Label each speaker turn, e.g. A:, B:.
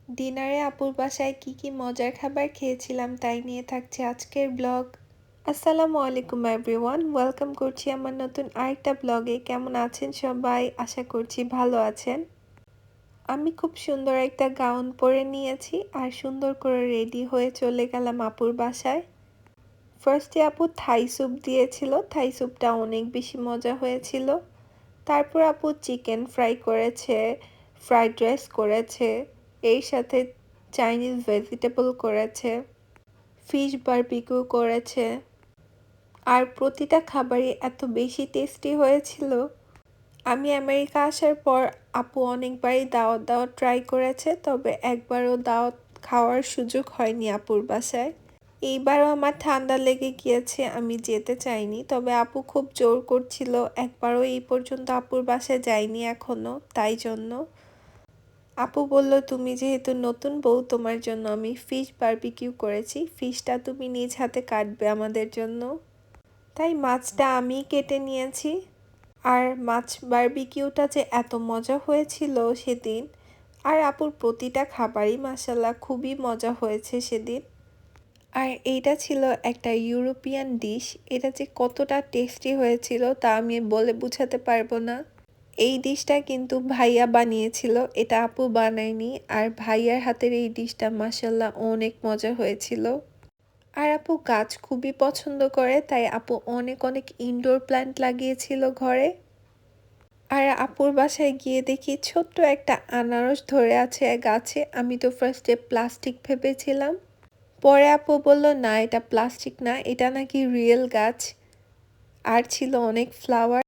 A: ডিনারে আপুর বাসায় কি মজার খাবার খেয়েছিলাম তাই নিয়ে থাকছে আজকের ব্লগ। আসসালামু আলাইকুম এভরিওয়ান, ওয়েলকাম করছি আমার নতুন আরেকটা ব্লগে। কেমন আছেন সবাই? আশা করছি ভালো আছেন। আমি খুব সুন্দর একটা গাউন পরে নিয়েছি আর সুন্দর করে রেডি হয়ে চলে গেলাম আপুর বাসায়। ফার্স্টে আপু থাই স্যুপ দিয়েছিল, থাই স্যুপটা অনেক বেশি মজা হয়েছিল। তারপর আপু চিকেন ফ্রাই করেছে, ফ্রাইড রাইস করেছে, এর সাথে চাইনিজ ভেজিটেবল করেছে, ফিশ বারবিকিউ করেছে। আর প্রতিটা খাবারই এত বেশি টেস্টি হয়েছিল। আমি আমেরিকা আসার পর আপু অনেকবারই দাওয়াত ট্রাই করেছে, তবে একবারও দাওয়াত খাওয়ার সুযোগ হয়নি আপুর বাসায়। এইবারও আমার ঠান্ডা লেগে গিয়েছে, আমি যেতে চাইনি, তবে আপু খুব জোর করছিল। একবারও এই পর্যন্ত আপুর বাসায় যাইনি এখনো, তাই জন্য। আপু বলল, তুমি যেহেতু নতুন বউ, তোমার জন্য আমি ফিশ বারবিকিউ করেছি, ফিশটা তুমি নিজ হাতে কাটবে আমাদের জন্য। তাই মাছটা আমি কেটে নিয়েছি। আর মাছ বারবিকিউটা যে এত মজা হয়েছিল সেদিন, আর আপুর প্রতিটা খাবারই মাশাআল্লাহ খুবই মজা হয়েছে সেদিন। আর এইটা ছিল একটা ইউরোপিয়ান ডিশ, এটা যে কতটা টেস্টি হয়েছিল তা আমি বলে বুঝাতে পারবো না। এই ডিশটা কিন্তু ভাইয়া বানিয়েছিল, এটা আপু বানায়নি। আর ভাইয়ার হাতের এই ডিশটা মাশাআল্লাহ অনেক মজা হয়েছিল। আর আপু গাছ খুবই পছন্দ করে, তাই আপু অনেক অনেক ইনডোর প্ল্যান্ট লাগিয়েছিল ঘরে। আর আপুর বাসায় গিয়ে দেখি ছোট্ট একটা আনারস ধরে আছে গাছে। আমি তো ফার্স্টে প্লাস্টিক ভেবেছিলাম, পরে আপু বলল না, এটা প্লাস্টিক না, এটা নাকি রিয়েল গাছ। আর ছিল অনেক ফ্লাওয়ার।